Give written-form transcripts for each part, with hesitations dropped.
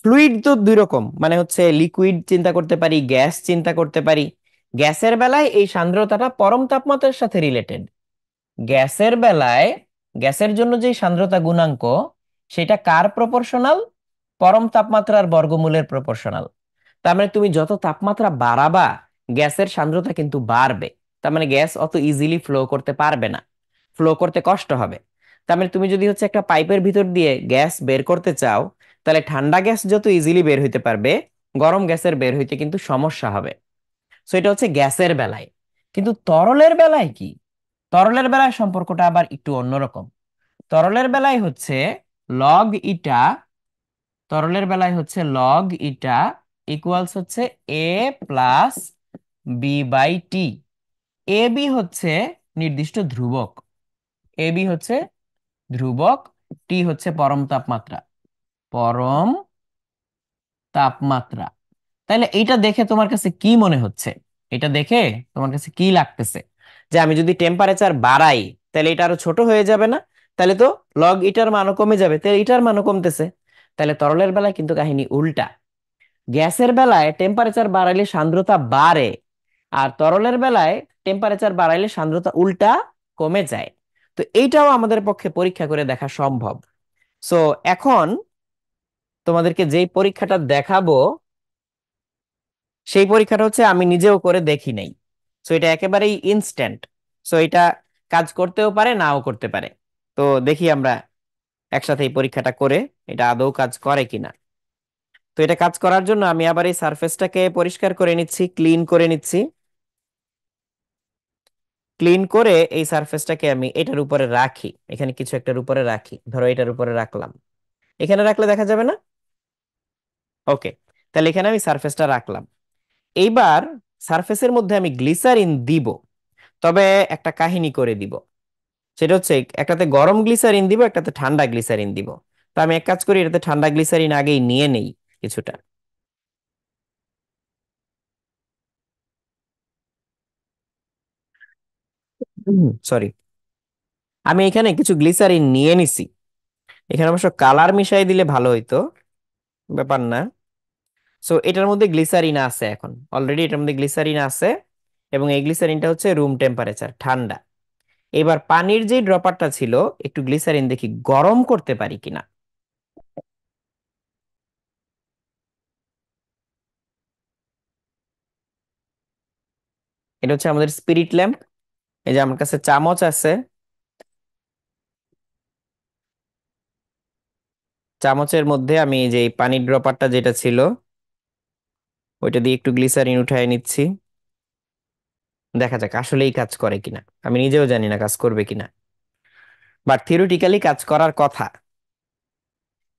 Fluid তো দুই রকম, মানে হচ্ছে লিকুইড চিন্তা করতে পারি, গ্যাস চিন্তা করতে পারি। গ্যাসের বেলায় এই সান্দ্রতাটা পরম তাপমাত্রার সাথে রিলেটেড। গ্যাসের বেলায় গ্যাসের জন্য যে সান্দ্রতা গুণাঙ্ক, সেটা কার প্রপোর্শনাল? পরম তাপমাত্রার বর্গমূলের প্রপোর্শনাল। তার মানে তুমি যত তাপমাত্রা বাড়াবা, গ্যাসের সান্দ্রতা কিন্তু বাড়বে। তার মানে গ্যাস অত ইজিলি ফ্লো করতে পারবে না, ফ্লো করতে কষ্ট হবে। তার মানে তুমি যদি হচ্ছে একটা পাইপের ভিতর দিয়ে গ্যাস বের করতে চাও, তাহলে ঠান্ডা গ্যাস যত ইজিলি বের হইতে পারবে, গরম গ্যাসের বের হইতে কিন্তু সমস্যা হবে। সো এটা হচ্ছে গ্যাসের বেলায়। কিন্তু তরলের বেলায় কি? তরলের বেলায় সম্পর্কটা আবার একটু অন্যরকম। তরলের বেলায় হচ্ছে লগ ইটা, তরলের বেলায় হচ্ছে লগ ইটা ইকুয়ালস হচ্ছে A plus B by T. A B হচ্ছে নির্দিষ্ট ধ্রুবক, এ বি হচ্ছে ধ্রুবক, টি হচ্ছে পরম তাপমাত্রা, পরম তাপমাত্রা। তাহলে এইটা দেখে তোমার কাছে কি মনে হচ্ছে? এটা দেখে তোমার কাছে কি লাগতেছে? যে আমি যদি টেম্পারেচার বাড়াই, তাহলে এটা আরো ছোট হয়ে যাবে না? তাহলে তো লগ ইটার মানও কমে যাবে, তাহলে ইটার মানও কমতেছে। তাহলে তরলের বেলায় কিন্তু কাহিনী উল্টা। গ্যাসের বেলায় টেম্পারেচার বাড়াইলে সান্দ্রতা বাড়ে, আর তরলের বেলায় টেম্পারেচার বাড়াইলে সান্দ্রতা উল্টা কমে যায়। তো এইটাও আমাদের পক্ষে পরীক্ষা করে দেখা সম্ভব। সো এখন তোমাদেরকে যেই পরীক্ষাটা দেখাবো, সেই পরীক্ষাটা হচ্ছে আমি নিজেও করে দেখি নাই। সো এটা একেবারেই ইনস্ট্যান্ট। সো এটা কাজ করতেও পারে, নাও করতে পারে। তো দেখি আমরা একসাথে এই পরীক্ষাটা করে এটা আদৌ কাজ করে কিনা। তো এটা কাজ করার জন্য আমি আবার এই সারফেসটাকে পরিষ্কার করে নিচ্ছি, ক্লিন করে নিচ্ছি। ক্লিন করে এই সারফেসটাকে আমি এটার উপরে রাখি, এখানে কিছু একটার উপরে রাখি, ধরো এটার উপরে রাখলাম। এখানে রাখলে দেখা যাবে না? ওকে, তাহলে এখানে আমি সারফেসটা রাখলাম। এইবার সারফেসের মধ্যে আমি গ্লিসারিন দিব, তবে একটা কাহিনী করে দিব। সেটা হচ্ছে একটাতে গরম গ্লিসারিন দিব, একটাতে ঠান্ডা গ্লিসারিন দিব। তো আমি এক কাজ করি, এটাতে ঠান্ডা গ্লিসারিন আগেই নিয়ে নেই কিছুটা। সরি, আমি এখানে কিছু গ্লিসারিন নিয়ে নিছি। এখানে অবশ্য কালার মিশাই দিলে ভালো হইতো, ব্যাপার না। সো এটার মধ্যে গ্লিসারিন আছে, এখন অলরেডি এটার মধ্যে গ্লিসারিন আছে। এবং এই গ্লিসারিনটা হচ্ছে রুম টেম্পারেচার, ঠান্ডা। এবার পানির যে ড্রপারটা ছিল, একটু গ্লিসারিন দেখি গরম করতে পারি কিনা। এটা হচ্ছে আমাদের স্পিরিট ল্যাম্প। এই যে আমার কাছে চামচ আছে, চামচের মধ্যে আমি এই যে এই পানির ড্রপারটা যেটা ছিল, ওইটা দিয়ে একটু গ্লিসারিন উঠায় নিচ্ছি। দেখা যাক আসলেই কাজ করে কিনা, আমি নিজেও জানি না কাজ করবে কিনা, বাট থিওরিটিক্যালি কাজ করার কথা।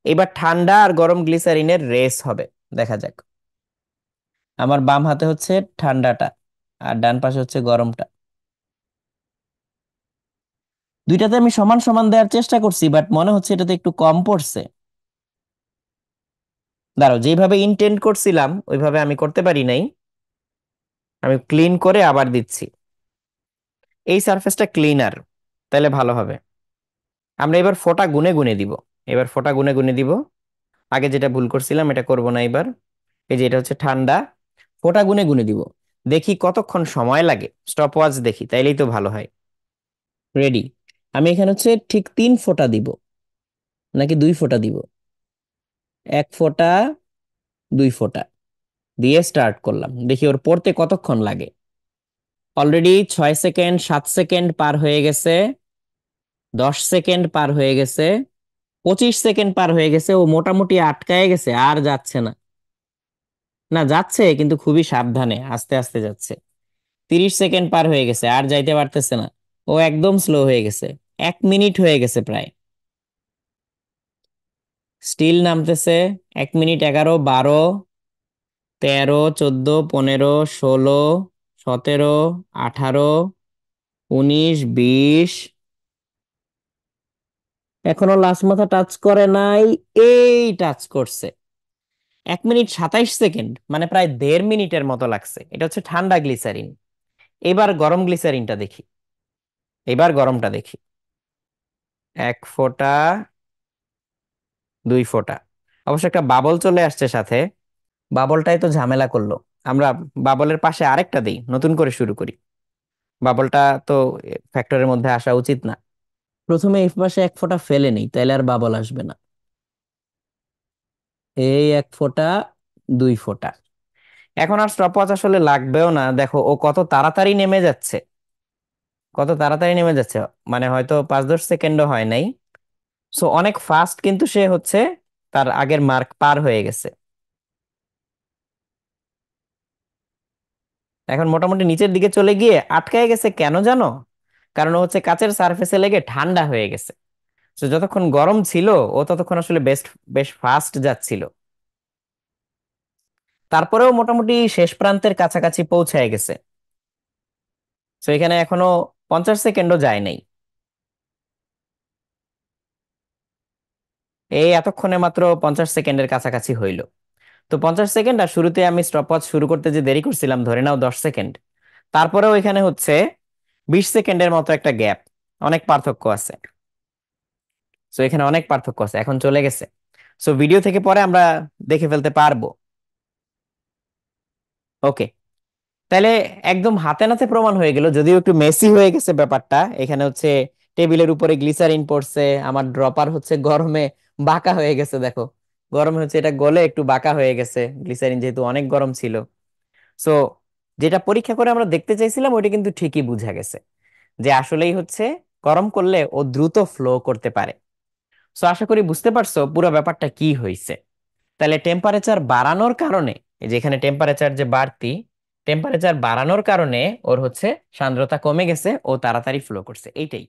এবার ঠান্ডা আর গরম গ্লিসারিনের রেস হবে, দেখা যাক। আমার বাম হাতে হচ্ছে ঠান্ডাটা, আর ডান পাশে হচ্ছে গরমটা। দুইটাতে আমি সমান সমান দেওয়ার চেষ্টা করছি, বাট মনে হচ্ছে এটাতে একটু কম পড়ছে। দাঁড়াও, যেভাবে ইন্টেন্ট করছিলাম ওইভাবে আমি করতে পারি নাই। আমি ক্লিন করে আবার দিচ্ছি। এই সারফেসটা ক্লিনার, তাহলে ভালো হবে। আমরা এবার ফোঁটা গুনে গুনে দিব, এবার ফোঁটা গুনে গুনে দিব। আগে যেটা ভুল করছিলাম এটা করব না এবার। এই যে এটা হচ্ছে ঠান্ডা, ফোঁটা গুনে গুনে দিব। দেখি কতক্ষণ সময় লাগে, স্টপ ওয়াচ দেখি, তাইলেই তো ভালো হয়। রেডি। আমি এখানে হচ্ছে ঠিক 3 ফোঁটা দিব, নাকি 2 ফোঁটা দিব? 1 ফোঁটা, 2 ফোঁটা দিয়ে স্টার্ট করলাম, দেখি ওর পড়তে কতক্ষণ লাগে। অলরেডি 6 সেকেন্ড, 7 সেকেন্ড পার হয়ে গেছে, 10 সেকেন্ড পার হয়ে গেছে, 25 সেকেন্ড পার হয়ে গেছে। ও মোটামুটি আটকায় গেছে, আর যাচ্ছে না। না, যাচ্ছে কিন্তু খুবই সাবধানে, আস্তে আস্তে যাচ্ছে। 30 সেকেন্ড পার হয়ে গেছে, আর যাইতে পারতেছে না। ও একদম স্লো হয়ে গেছে। 1 মিনিট হয়ে গেছে প্রায়, স্টিল নামতেছে। 1 মিনিট 11, 12, 13, 14, 15, 16, 17, 18, 19, 20। এখনো লাস্ট মাথা টাচ করে নাই। এই টাচ করছে। 1 মিনিট 27 সেকেন্ড, মানে প্রায় 1.5 মিনিটের মতো লাগছে। এটা হচ্ছে ঠান্ডা গ্লিসারিন। এবার গরম গ্লিসারিনটা দেখি, এবার গরমটা দেখি। 1 ফোঁটা, 2 ফোঁটা। অবশ্য একটা বাবল চলে আসছে সাথে, বাবলটাই তো ঝামেলা করলো। আমরা বাবলের পাশে আরেকটা দিই, নতুন করে শুরু করি। বাবলটা তো ফ্যাক্টরের মধ্যে আসা উচিত না। প্রথমে এই পাশে এক ফোঁটা ফেলে নেই, তাইলে আর বাবল আসবে না। এই এক ফোঁটা, দুই ফোঁটা। এখন আর স্টপওয়াচ আসলে লাগবেও না, দেখো ও কত তাড়াতাড়ি নেমে যাচ্ছে, কত তাড়াতাড়ি নেমে যাচ্ছে। মানে হয়তো 5-10 সেকেন্ডও হয় নাই। সো অনেক ফাস্ট কিন্তু সে হচ্ছে তার আগের মার্ক পার হয়ে গেছে। এখন মোটামুটি নিচের দিকে চলে গিয়ে আটকায় গেছে, কেন জানো? কারণ ও হচ্ছে কাচের সারফেসে লেগে ঠান্ডা হয়ে গেছে। তো যতক্ষণ গরম ছিল ও ততক্ষণ আসলে বেশ ফাস্ট যাচ্ছিল। তারপরেও মোটামুটি শেষ প্রান্তের কাছাকাছি পৌঁছায় গেছে। তো এখানে এখনো 50 সেকেন্ডও যায় নাই। এই এতক্ষণে মাত্র 50 সেকেন্ডের কাছাকাছি হইল। তো 50 সেকেন্ড, আর শুরুতে আমি স্টপওয়াচ শুরু করতে যে দেরি করছিলাম, ধরে নাও 10 সেকেন্ড, তারপরেও এখানে হচ্ছে 20 সেকেন্ডের মতো একটা গ্যাপ, অনেক পার্থক্য আছে। সো এখানে অনেক পার্থক্য আছে, এখন চলে গেছে। সো ভিডিও থেকে পরে আমরা দেখে ফেলতে পারবো। ওকে, তাহলে একদম হাতে নাতে প্রমাণ হয়ে গেল, যদিও একটু মেসি হয়ে গেছে ব্যাপারটা। এখানে হচ্ছে টেবিলের উপরে গ্লিসারিন পড়ছে, আমার ড্রপার হচ্ছে গরমে বাঁকা হয়ে গেছে, দেখো গরমে হচ্ছে এটা গলে একটু বাঁকা হয়ে গেছে, গ্লিসারিন যেহেতু অনেক গরম ছিল। সো যেটা পরীক্ষা করে আমরা দেখতে চাইছিলাম ওইটা কিন্তু ঠিকই বুঝা গেছে, যে আসলেই হচ্ছে গরম করলে ও দ্রুত ফ্লো করতে পারে। সো আশা করি বুঝতে পারছো পুরো ব্যাপারটা কি হয়েছে। তাহলে টেম্পারেচার বাড়ানোর কারণে, এই যে এখানে টেম্পারেচার যে বাড়তি, টেম্পারেচার বাড়ানোর কারণে ওর হচ্ছে সান্দ্রতা কমে গেছে, ও তাড়াতাড়ি ফ্লো করছে, এইটাই।